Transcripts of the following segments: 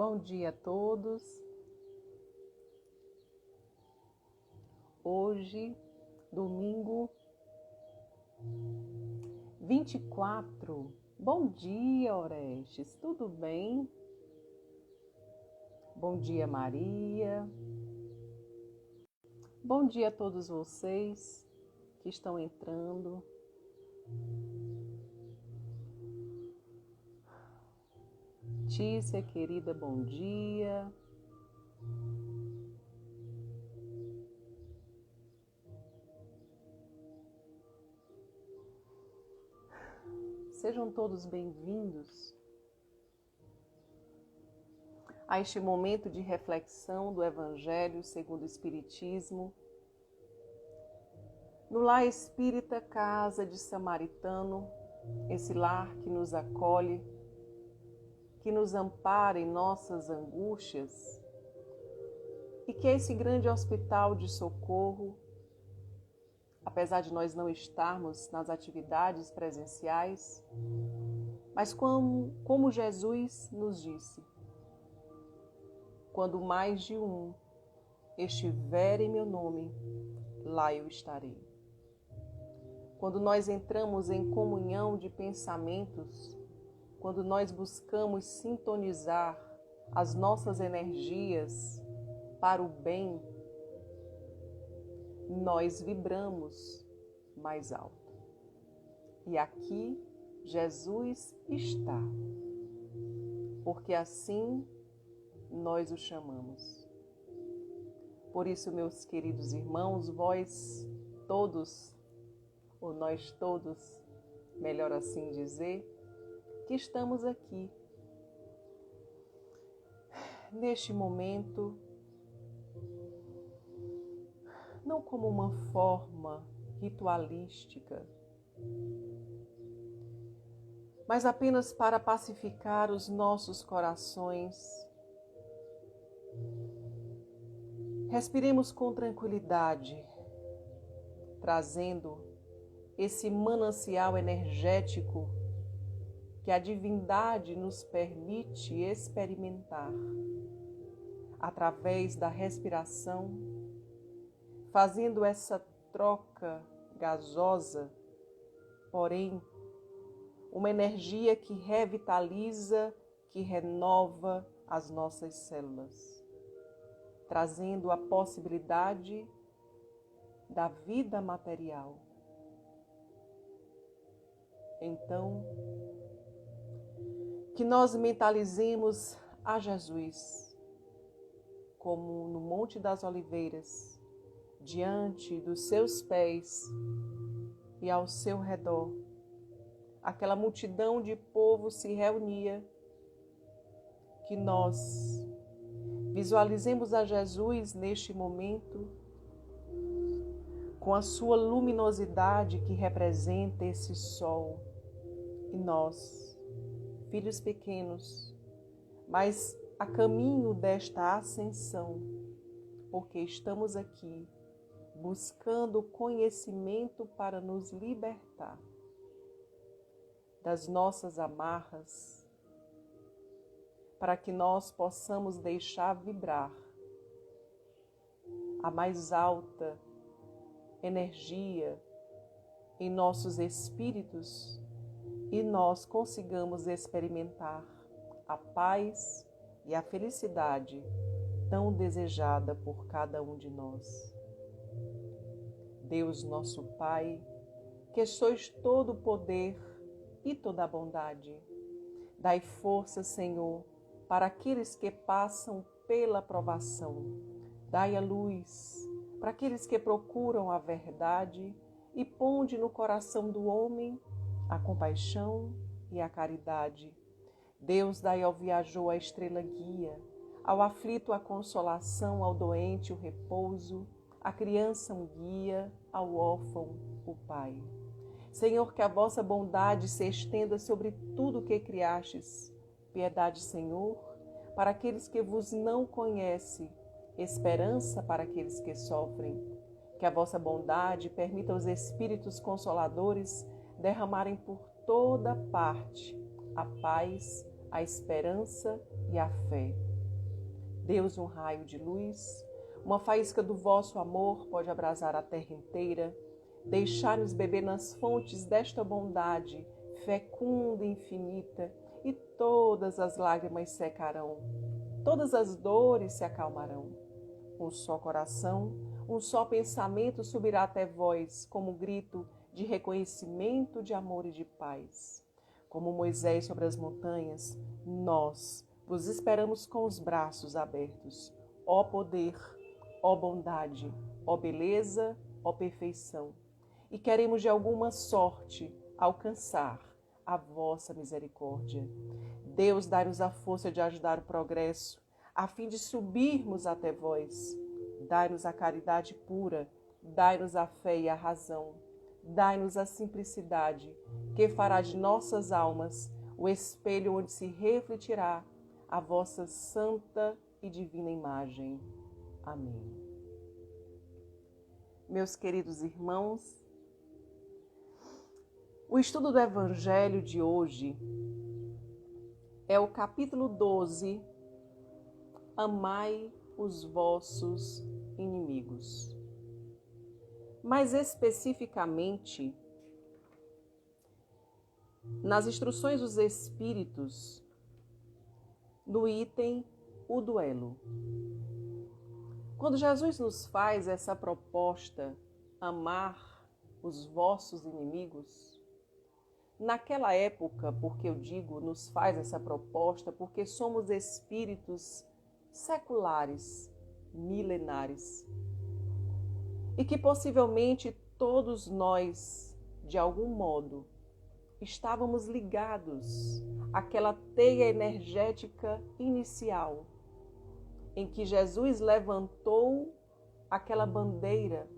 Bom dia a todos. Hoje, domingo 24. Bom dia, Orestes. Tudo bem? Bom dia, Maria. Bom dia a todos vocês que estão entrando. Tícia, querida, bom dia. Sejam todos bem-vindos a este momento de reflexão do Evangelho segundo o Espiritismo, no Lar Espírita Casa de Samaritano, esse lar que nos acolhe, que nos ampara em nossas angústias e que é esse grande hospital de socorro, apesar de nós não estarmos nas atividades presenciais, mas como Jesus nos disse, quando mais de um estiver em meu nome, lá eu estarei. Quando nós entramos em comunhão de pensamentos, quando nós buscamos sintonizar as nossas energias para o bem, nós vibramos mais alto. E aqui Jesus está, porque assim nós o chamamos. Por isso, meus queridos irmãos, vós todos, ou nós todos, melhor assim dizer, que estamos aqui, neste momento, não como uma forma ritualística, mas apenas para pacificar os nossos corações. Respiremos com tranquilidade, trazendo esse manancial energético que a divindade nos permite experimentar através da respiração, fazendo essa troca gasosa, porém, uma energia que revitaliza, que renova as nossas células, trazendo a possibilidade da vida material. Então, que nós mentalizemos a Jesus como no Monte das Oliveiras, diante dos seus pés e ao seu redor, aquela multidão de povo se reunia, que nós visualizemos a Jesus neste momento, com a sua luminosidade que representa esse sol, e nós, filhos pequenos, mas a caminho desta ascensão, porque estamos aqui buscando conhecimento para nos libertar das nossas amarras, para que nós possamos deixar vibrar a mais alta energia em nossos espíritos e nós consigamos experimentar a paz e a felicidade tão desejada por cada um de nós. Deus nosso Pai, que sois todo o poder e toda a bondade, dai força, Senhor, para aqueles que passam pela provação. Dai a luz para aqueles que procuram a verdade e ponde no coração do homem a compaixão e a caridade. Deus, dai ao viajor a estrela guia, ao aflito a consolação, ao doente o repouso, à criança um guia, ao órfão o Pai. Senhor, que a vossa bondade se estenda sobre tudo o que criastes. Piedade, Senhor, para aqueles que vos não conhecem, esperança para aqueles que sofrem. Que a vossa bondade permita aos Espíritos Consoladores derramarem por toda parte a paz, a esperança e a fé. Deus, um raio de luz, uma faísca do vosso amor pode abrasar a terra inteira. Deixai-nos beber nas fontes desta bondade, fecunda e infinita, e todas as lágrimas secarão, todas as dores se acalmarão. Um só coração, um só pensamento subirá até vós, como um grito de reconhecimento, de amor e de paz. Como Moisés sobre as montanhas, nós vos esperamos com os braços abertos. Ó poder, ó bondade, ó beleza, ó perfeição. E queremos de alguma sorte alcançar a vossa misericórdia. Deus, dai-nos a força de ajudar o progresso, a fim de subirmos até vós. Dai-nos a caridade pura, dai-nos a fé e a razão. Dai-nos a simplicidade, que fará de nossas almas o espelho onde se refletirá a vossa santa e divina imagem. Amém. Meus queridos irmãos, o estudo do Evangelho de hoje é o capítulo 12, Amai os vossos inimigos. Mais especificamente, nas instruções dos Espíritos, no item o duelo. Quando Jesus nos faz essa proposta, amar os vossos inimigos, naquela época, porque eu digo, nos faz essa proposta, porque somos espíritos seculares, milenares, e que possivelmente todos nós, de algum modo, estávamos ligados àquela teia energética inicial, em que Jesus levantou aquela bandeira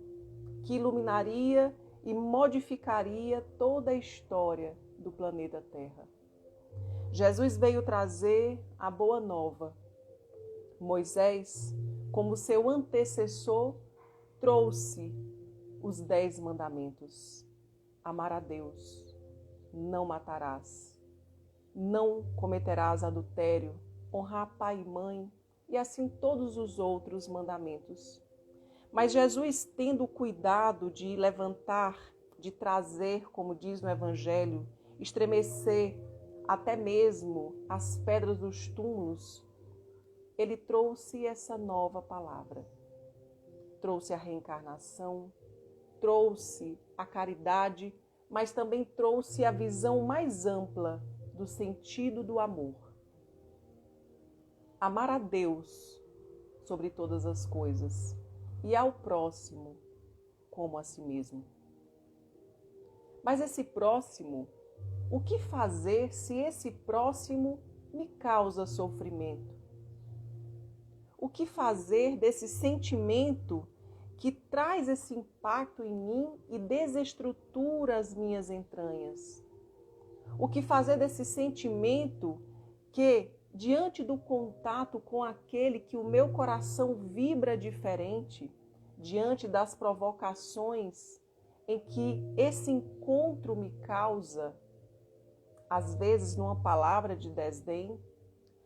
que iluminaria e modificaria toda a história do planeta Terra. Jesus veio trazer a boa nova. Moisés, como seu antecessor, trouxe os 10 mandamentos. Amar a Deus, não matarás, não cometerás adultério, honrar pai e mãe, e assim todos os outros mandamentos. Mas Jesus, tendo o cuidado de levantar, de trazer, como diz no Evangelho, estremecer até mesmo as pedras dos túmulos, ele trouxe essa nova palavra. Trouxe a reencarnação, trouxe a caridade, mas também trouxe a visão mais ampla do sentido do amor. Amar a Deus sobre todas as coisas e ao próximo como a si mesmo. Mas esse próximo, o que fazer se esse próximo me causa sofrimento? O que fazer desse sentimento que traz esse impacto em mim e desestrutura as minhas entranhas? O que fazer desse sentimento que, diante do contato com aquele que o meu coração vibra diferente, diante das provocações em que esse encontro me causa, às vezes numa palavra de desdém,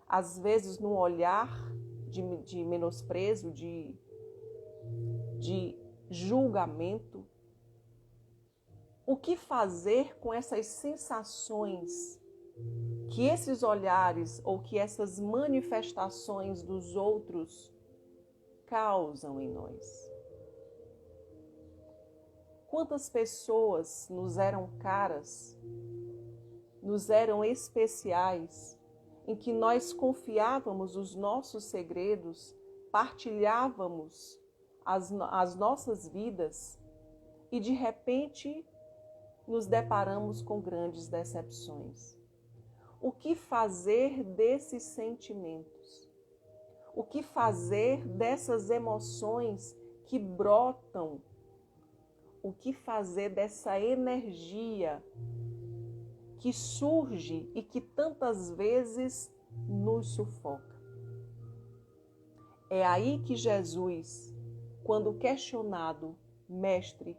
às vezes num olhar de menosprezo, de julgamento. O que fazer com essas sensações que esses olhares ou que essas manifestações dos outros causam em nós? Quantas pessoas nos eram caras, nos eram especiais, em que nós confiávamos os nossos segredos, partilhávamos as nossas vidas e de repente nos deparamos com grandes decepções. O que fazer desses sentimentos? O que fazer dessas emoções que brotam? O que fazer dessa energia que surge e que tantas vezes nos sufoca? É aí que Jesus, quando questionado, mestre,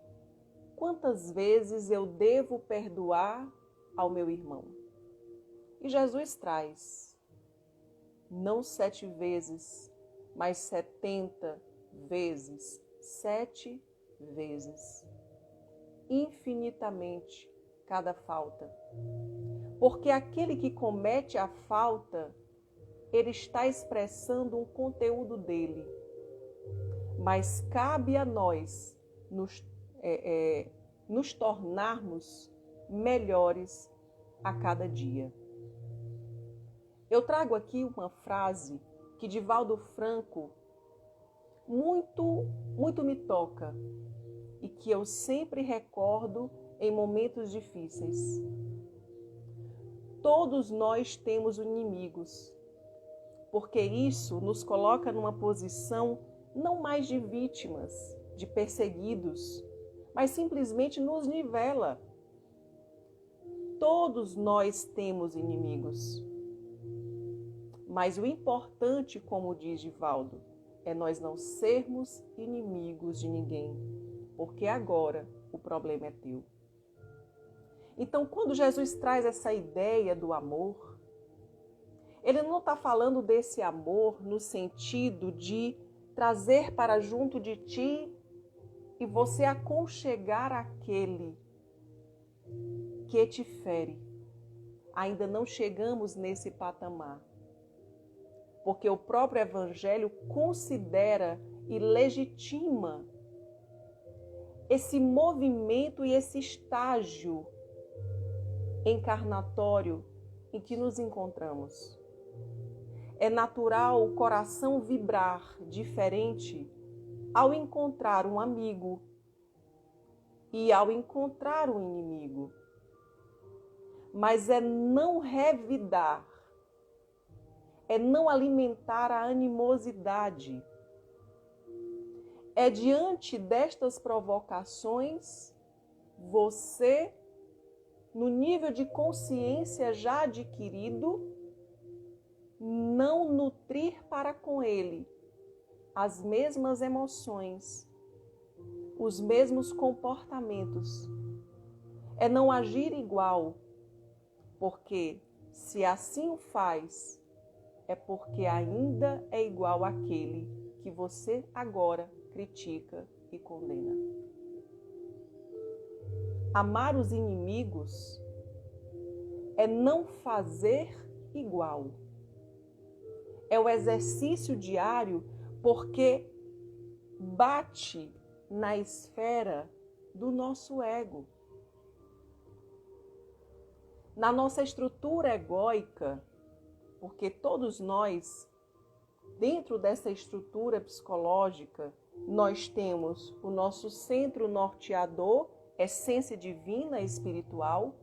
quantas vezes eu devo perdoar ao meu irmão? E Jesus traz, não 7 vezes, mas 70 vezes, 7 vezes, infinitamente cada falta. Porque aquele que comete a falta, ele está expressando um conteúdo dele. Mas cabe a nós nos tornarmos melhores a cada dia. Eu trago aqui uma frase que Divaldo Franco muito me toca e que eu sempre recordo em momentos difíceis. Todos nós temos inimigos, porque isso nos coloca numa posição não mais de vítimas, de perseguidos, mas simplesmente nos nivela. Todos nós temos inimigos. Mas o importante, como diz Divaldo, é nós não sermos inimigos de ninguém, porque agora o problema é teu. Então, quando Jesus traz essa ideia do amor, ele não está falando desse amor no sentido de trazer para junto de ti e você aconchegar aquele que te fere. Ainda não chegamos nesse patamar. Porque o próprio Evangelho considera e legitima esse movimento e esse estágio encarnatório em que nos encontramos. É natural o coração vibrar diferente ao encontrar um amigo e ao encontrar um inimigo. Mas é não revidar, é não alimentar a animosidade. É diante destas provocações, você, no nível de consciência já adquirido, não nutrir para com ele as mesmas emoções, os mesmos comportamentos. É não agir igual, porque se assim o faz, é porque ainda é igual àquele que você agora critica e condena. Amar os inimigos é não fazer igual. É o exercício diário porque bate na esfera do nosso ego. Na nossa estrutura egóica, porque todos nós, dentro dessa estrutura psicológica, nós temos o nosso centro norteador, essência divina espiritual,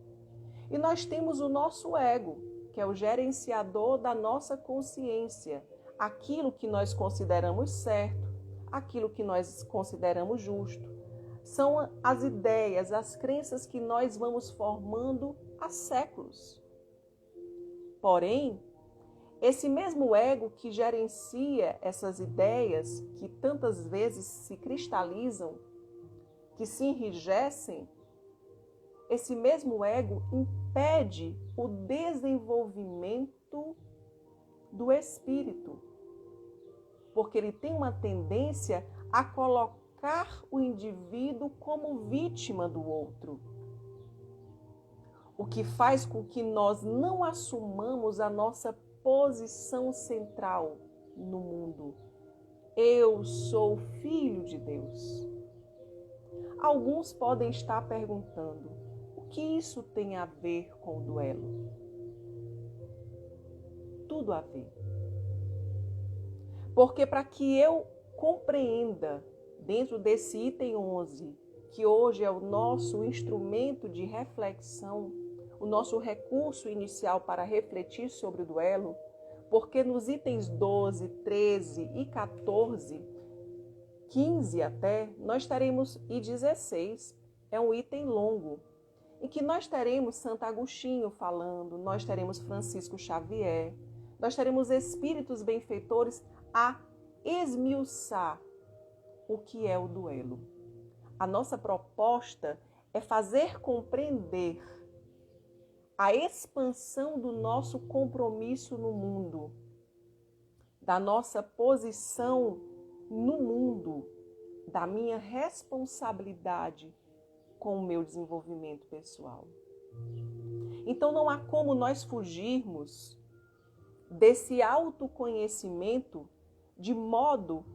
e nós temos o nosso ego, que é o gerenciador da nossa consciência, aquilo que nós consideramos certo, aquilo que nós consideramos justo. São as ideias, as crenças que nós vamos formando há séculos. Porém, esse mesmo ego que gerencia essas ideias, que tantas vezes se cristalizam, que se enrijecem, esse mesmo ego impede o desenvolvimento do espírito, porque ele tem uma tendência a colocar o indivíduo como vítima do outro, o que faz com que nós não assumamos a nossa posição central no mundo. Eu sou filho de Deus. Alguns podem estar perguntando: o que isso tem a ver com o duelo? Tudo a ver. Porque para que eu compreenda, dentro desse item 11, que hoje é o nosso instrumento de reflexão, o nosso recurso inicial para refletir sobre o duelo, porque nos itens 12, 13 e 14, 15 até, nós teremos, e 16, é um item longo, em que nós teremos Santo Agostinho falando, nós teremos Francisco Xavier, nós teremos espíritos benfeitores a esmiuçar o que é o duelo. A nossa proposta é fazer compreender a expansão do nosso compromisso no mundo, da nossa posição no mundo, da minha responsabilidade com o meu desenvolvimento pessoal. Então não há como nós fugirmos desse autoconhecimento de modo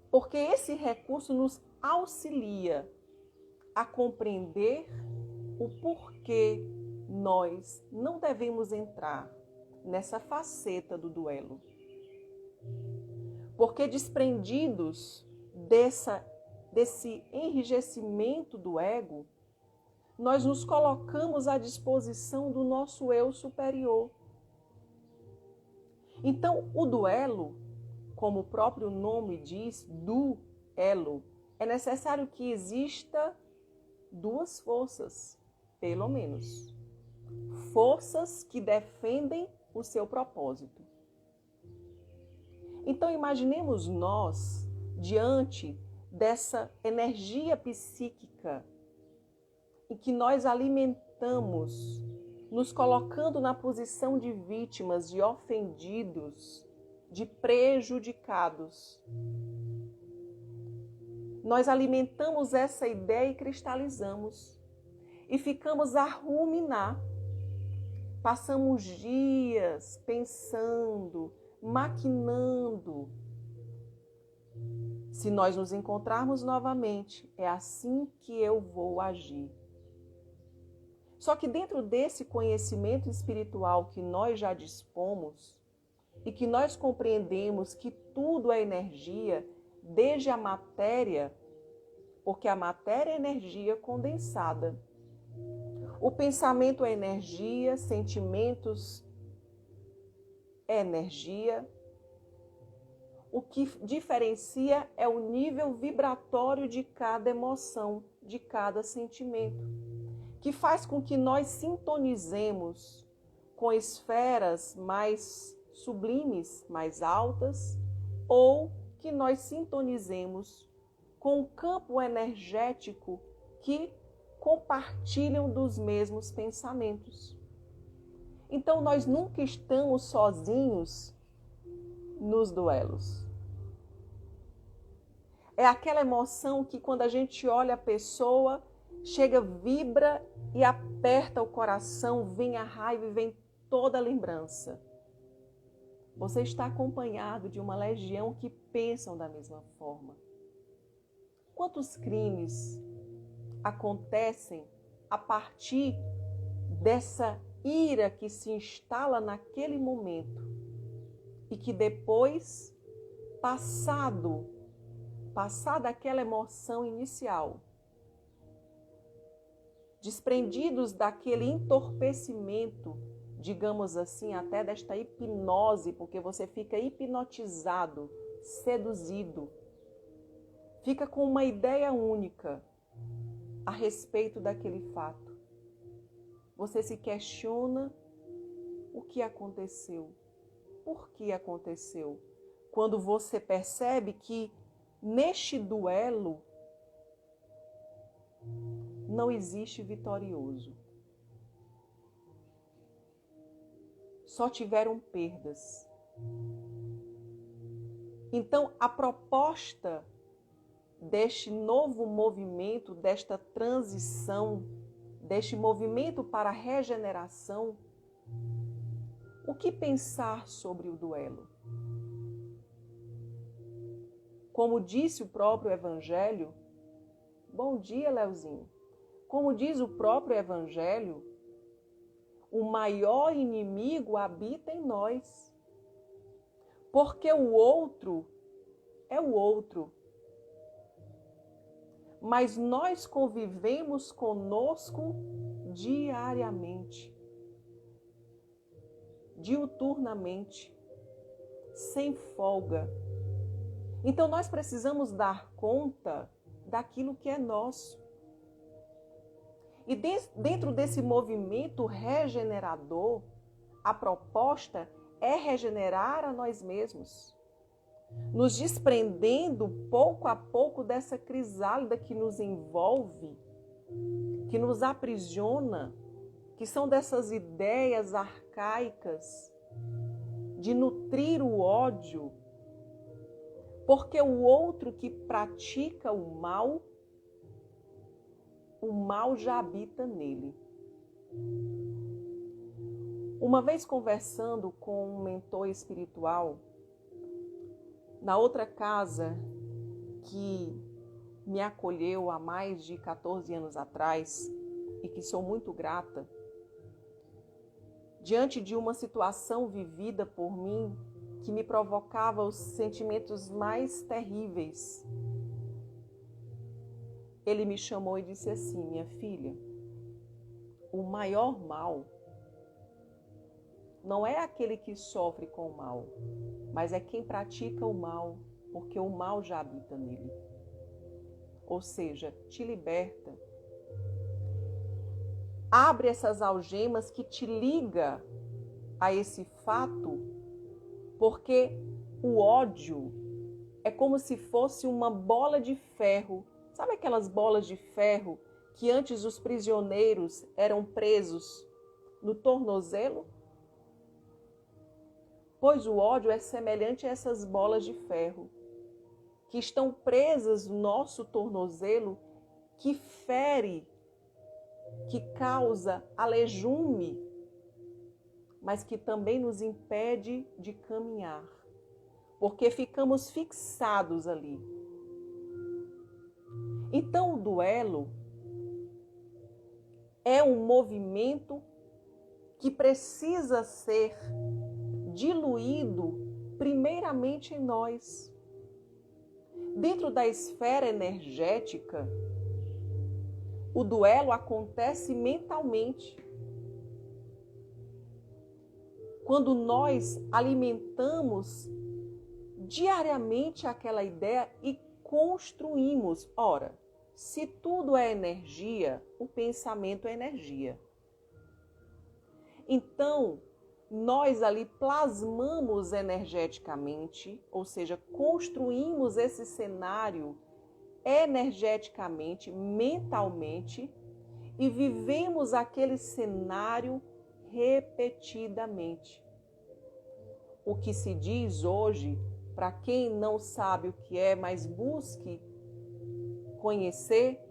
porque esse recurso nos auxilia a compreender o porquê nós não devemos entrar nessa faceta do duelo. Porque desprendidos desse enrijecimento do ego, nós nos colocamos à disposição do nosso eu superior. Então, o duelo, como o próprio nome diz, duelo, é necessário que exista duas forças, pelo menos. Forças que defendem o seu propósito. Então, imaginemos nós diante dessa energia psíquica em que nós alimentamos, nos colocando na posição de vítimas, de ofendidos, de prejudicados. Nós alimentamos essa ideia e cristalizamos. E ficamos a ruminar. Passamos dias pensando, maquinando. Se nós nos encontrarmos novamente, é assim que eu vou agir. Só que dentro desse conhecimento espiritual que nós já dispomos e que nós compreendemos que tudo é energia, desde a matéria, porque a matéria é energia condensada. O pensamento é energia, sentimentos é energia. O que diferencia é o nível vibratório de cada emoção, de cada sentimento, que faz com que nós sintonizemos com esferas mais sublimes, mais altas, ou que nós sintonizemos com o campo energético que compartilham dos mesmos pensamentos. Então, nós nunca estamos sozinhos nos duelos. É aquela emoção que quando a gente olha a pessoa, chega, vibra e aperta o coração, vem a raiva e vem toda a lembrança. Você está acompanhado de uma legião que pensam da mesma forma. Quantos crimes acontecem a partir dessa ira que se instala naquele momento e que depois, passada aquela emoção inicial, desprendidos daquele entorpecimento, digamos assim, até desta hipnose, porque você fica hipnotizado, seduzido, fica com uma ideia única a respeito daquele fato. Você se questiona o que aconteceu, por que aconteceu. Quando você percebe que neste duelo não existe vitorioso. Só tiveram perdas. Então, a proposta deste novo movimento, desta transição, deste movimento para a regeneração, o que pensar sobre o duelo? Como disse o próprio Evangelho, bom dia, Leozinho. Como diz o próprio Evangelho, o maior inimigo habita em nós. Porque o outro é o outro. Mas nós convivemos conosco diariamente, diuturnamente, sem folga. Então nós precisamos dar conta daquilo que é nosso. E dentro desse movimento regenerador, a proposta é regenerar a nós mesmos, nos desprendendo pouco a pouco dessa crisálida que nos envolve, que nos aprisiona, que são dessas ideias arcaicas de nutrir o ódio, porque o outro que pratica o mal já habita nele. Uma vez conversando com um mentor espiritual, na outra casa que me acolheu há mais de 14 anos atrás e que sou muito grata, diante de uma situação vivida por mim que me provocava os sentimentos mais terríveis, ele me chamou e disse assim: minha filha, o maior mal não é aquele que sofre com o mal, mas é quem pratica o mal, porque o mal já habita nele. Ou seja, te liberta. Abre essas algemas que te liga a esse fato, porque o ódio é como se fosse uma bola de ferro. Sabe aquelas bolas de ferro que antes os prisioneiros eram presos no tornozelo? Pois o ódio é semelhante a essas bolas de ferro que estão presas no nosso tornozelo, que fere, que causa alejume, mas que também nos impede de caminhar, porque ficamos fixados ali. Então o duelo é um movimento que precisa ser diluído primeiramente em nós. Dentro da esfera energética, o duelo acontece mentalmente. Quando nós alimentamos diariamente aquela ideia e construímos. Ora, se tudo é energia, o pensamento é energia. Então, nós ali plasmamos energeticamente, ou seja, construímos esse cenário energeticamente, mentalmente, e vivemos aquele cenário repetidamente. O que se diz hoje, para quem não sabe o que é, mas busque conhecer,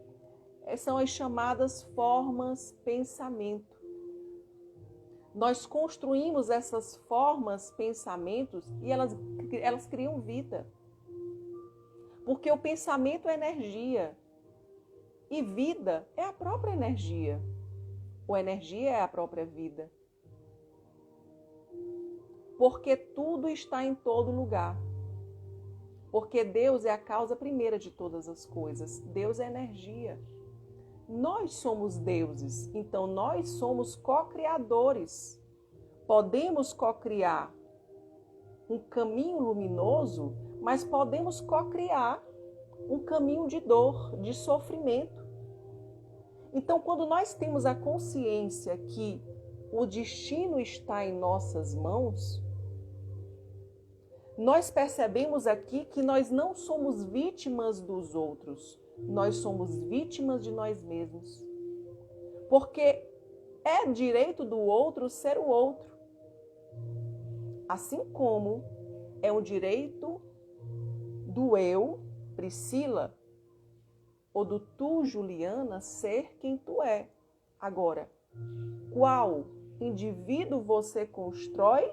são as chamadas formas pensamento. Nós construímos essas formas pensamentos e elas criam vida. Porque o pensamento é energia e vida é a própria energia. Ou energia é a própria vida. Porque tudo está em todo lugar. Porque Deus é a causa primeira de todas as coisas. Deus é energia. Nós somos deuses, então nós somos co-criadores. Podemos co-criar um caminho luminoso, mas podemos co-criar um caminho de dor, de sofrimento. Então, quando nós temos a consciência que o destino está em nossas mãos, nós percebemos aqui que nós não somos vítimas dos outros, nós somos vítimas de nós mesmos. Porque é direito do outro ser o outro. Assim como é um direito do eu, Priscila, ou do tu, Juliana, ser quem tu é. Agora, qual indivíduo você constrói?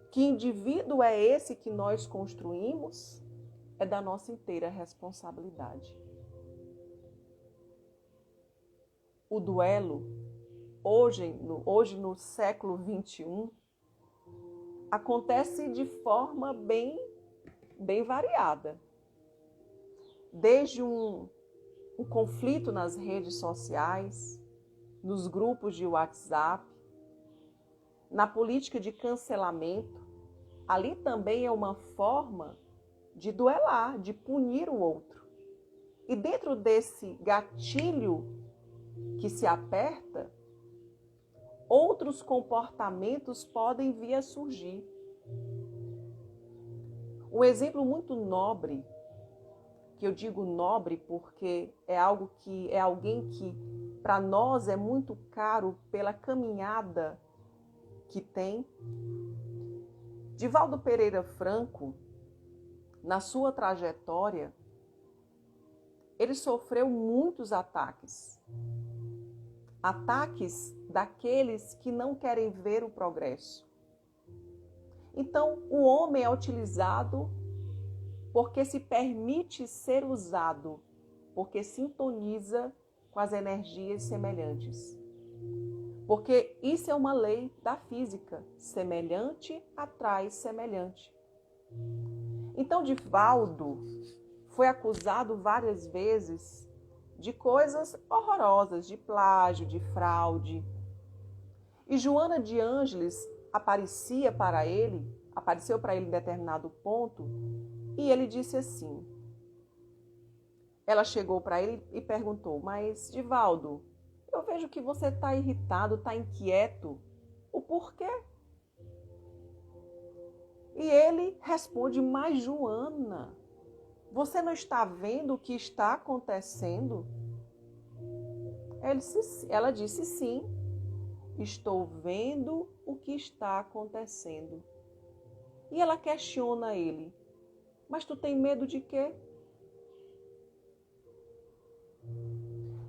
Que indivíduo é esse que nós construímos? É da nossa inteira responsabilidade. O duelo, hoje no século XXI, acontece de forma bem variada. Desde um conflito nas redes sociais, nos grupos de WhatsApp, na política de cancelamento, ali também é uma forma de duelar, de punir o outro. E dentro desse gatilho que se aperta, outros comportamentos podem vir a surgir. Um exemplo muito nobre, que eu digo nobre porque é alguém que para nós é muito caro pela caminhada que tem. Divaldo Pereira Franco, na sua trajetória, ele sofreu muitos ataques. Ataques daqueles que não querem ver o progresso. Então, o homem é utilizado porque se permite ser usado, porque sintoniza com as energias semelhantes. Porque isso é uma lei da física, semelhante atrai semelhante. Então, Divaldo foi acusado várias vezes de coisas horrorosas, de plágio, de fraude. E Joana de Ângeles apareceu para ele em determinado ponto, e ele disse assim, ela chegou para ele e perguntou, mas Divaldo, eu vejo que você está irritado, está inquieto, o porquê? E ele responde, mas Joana, você não está vendo o que está acontecendo? Ela disse, sim, estou vendo o que está acontecendo. E ela questiona ele, mas tu tem medo de quê?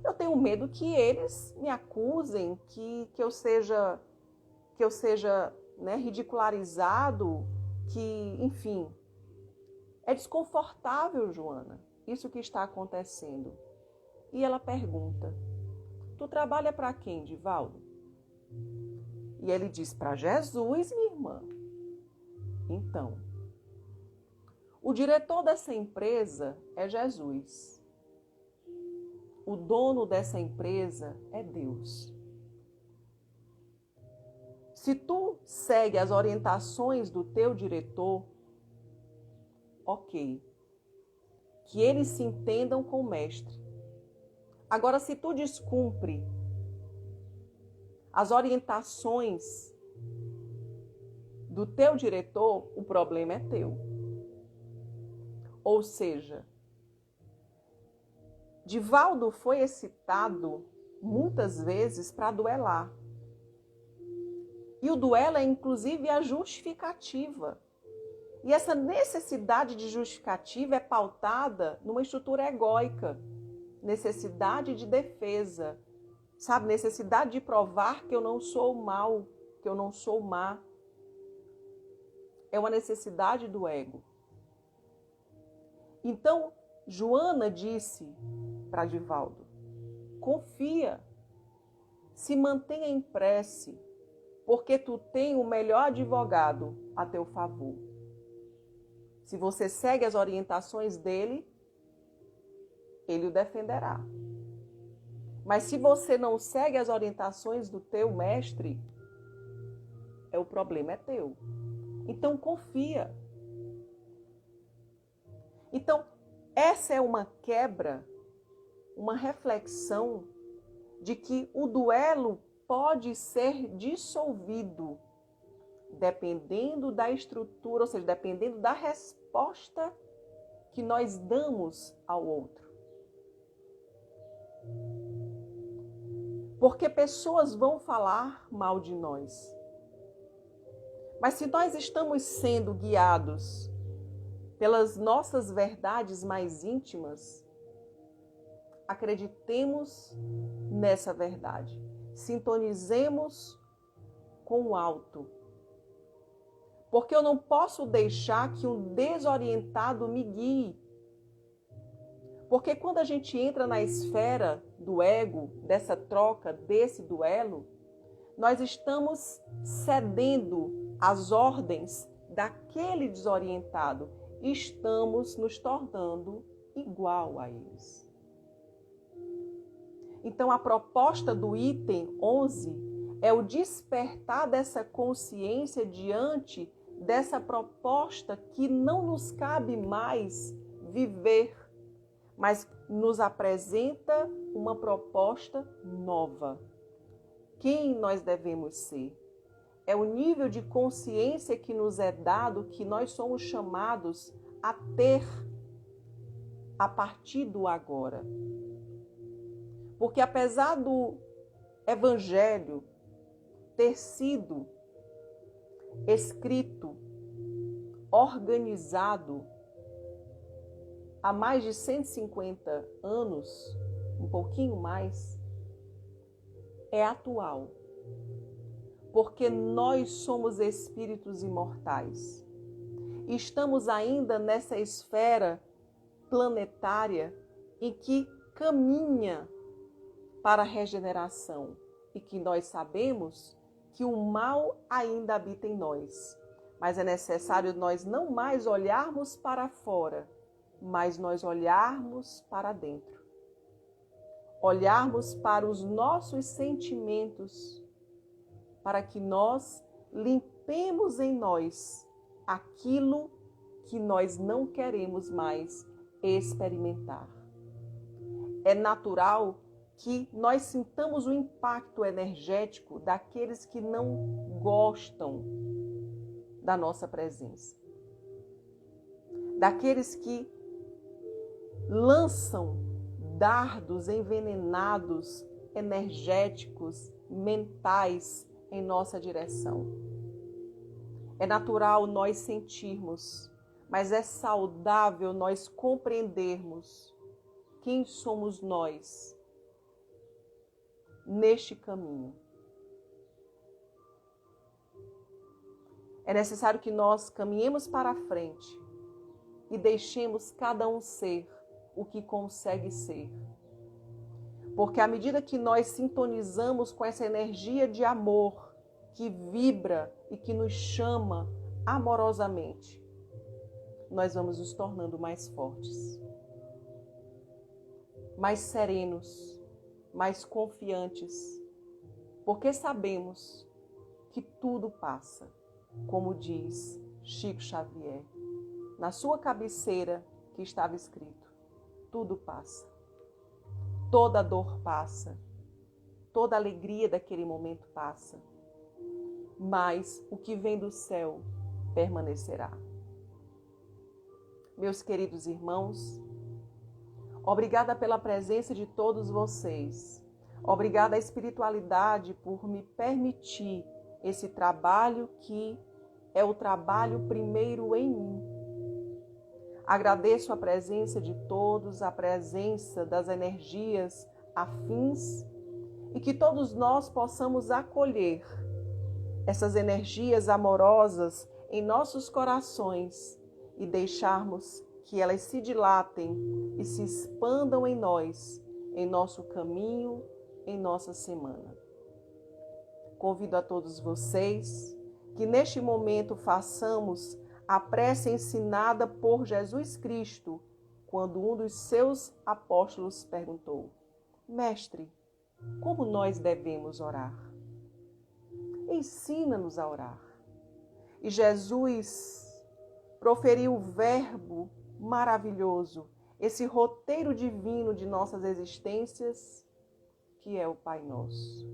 Eu tenho medo que eles me acusem, que eu seja ridicularizado, que, enfim... É desconfortável, Joana, isso que está acontecendo. E ela pergunta, tu trabalha para quem, Divaldo? E ele diz, para Jesus, minha irmã. Então, o diretor dessa empresa é Jesus. O dono dessa empresa é Deus. Se tu segue as orientações do teu diretor, ok, que eles se entendam com o mestre. Agora, se tu descumpre as orientações do teu diretor, o problema é teu. Ou seja, Divaldo foi excitado muitas vezes para duelar. E o duelo é inclusive a justificativa. E essa necessidade de justificativa é pautada numa estrutura egóica, necessidade de defesa, sabe? Necessidade de provar que eu não sou mal, que eu não sou má. É uma necessidade do ego. Então, Joana disse para Divaldo, confia, se mantenha em prece, porque tu tem o melhor advogado a teu favor. Se você segue as orientações dele, ele o defenderá. Mas se você não segue as orientações do teu mestre, o problema é teu. Então confia. Então, essa é uma quebra, uma reflexão de que o duelo pode ser dissolvido dependendo da estrutura, ou seja, dependendo da resposta que nós damos ao outro. Porque pessoas vão falar mal de nós. Mas se nós estamos sendo guiados pelas nossas verdades mais íntimas, acreditemos nessa verdade. Sintonizemos com o alto. Porque eu não posso deixar que um desorientado me guie. Porque quando a gente entra na esfera do ego, dessa troca, desse duelo, nós estamos cedendo às ordens daquele desorientado. Estamos nos tornando igual a eles. Então, a proposta do item 11 é o despertar dessa consciência diante dessa proposta que não nos cabe mais viver, mas nos apresenta uma proposta nova. Quem nós devemos ser? É o nível de consciência que nos é dado, que nós somos chamados a ter a partir do agora. Porque apesar do Evangelho ter sido escrito, organizado há mais de 150 anos, um pouquinho mais, é atual. Porque nós somos espíritos imortais. E estamos ainda nessa esfera planetária em que caminha para a regeneração e que nós sabemos que o mal ainda habita em nós. Mas é necessário nós não mais olharmos para fora, mas nós olharmos para dentro. Olharmos para os nossos sentimentos, para que nós limpemos em nós aquilo que nós não queremos mais experimentar. É natural que nós sintamos o impacto energético daqueles que não gostam da nossa presença. Daqueles que lançam dardos envenenados, energéticos, mentais em nossa direção. É natural nós sentirmos, mas é saudável nós compreendermos quem somos nós neste caminho. É necessário que nós caminhemos para a frente e deixemos cada um ser o que consegue ser. Porque à medida que nós sintonizamos com essa energia de amor que vibra e que nos chama amorosamente, nós vamos nos tornando mais fortes, mais serenos, mais confiantes, porque sabemos que tudo passa, como diz Chico Xavier, na sua cabeceira que estava escrito: tudo passa. Toda dor passa, toda alegria daquele momento passa, mas o que vem do céu permanecerá. Meus queridos irmãos, obrigada pela presença de todos vocês. Obrigada à espiritualidade por me permitir esse trabalho que é o trabalho primeiro em mim. Agradeço a presença de todos, a presença das energias afins e que todos nós possamos acolher essas energias amorosas em nossos corações e deixarmos que elas se dilatem e se expandam em nós, em nosso caminho, em nossa semana. Convido a todos vocês que neste momento façamos a prece ensinada por Jesus Cristo, quando um dos seus apóstolos perguntou: Mestre, como nós devemos orar? Ensina-nos a orar. E Jesus proferiu o verbo maravilhoso, esse roteiro divino de nossas existências, que é o Pai Nosso.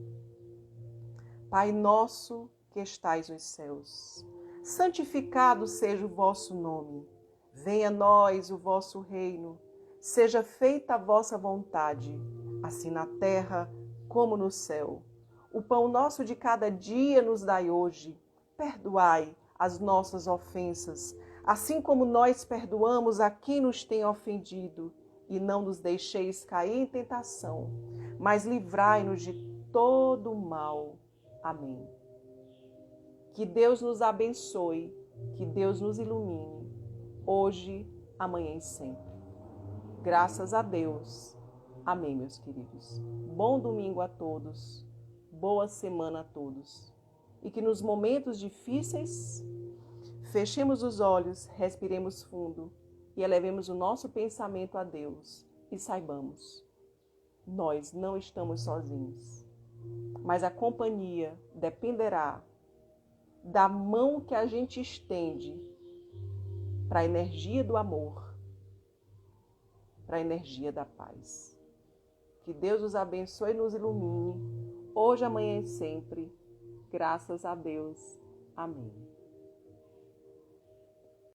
Pai nosso que estais nos céus, santificado seja o vosso nome. Venha a nós o vosso reino. Seja feita a vossa vontade, assim na terra como no céu. O pão nosso de cada dia nos dai hoje. Perdoai as nossas ofensas, assim como nós perdoamos a quem nos tem ofendido. E não nos deixeis cair em tentação, mas livrai-nos de todo o mal. Amém. Que Deus nos abençoe, que Deus nos ilumine, hoje, amanhã e sempre. Graças a Deus. Amém, meus queridos. Bom domingo a todos, boa semana a todos. E que nos momentos difíceis, fechemos os olhos, respiremos fundo e elevemos o nosso pensamento a Deus e saibamos, nós não estamos sozinhos, mas a companhia dependerá da mão que a gente estende para a energia do amor, para a energia da paz. Que Deus os abençoe e nos ilumine, hoje, amanhã e sempre. Graças a Deus. Amém.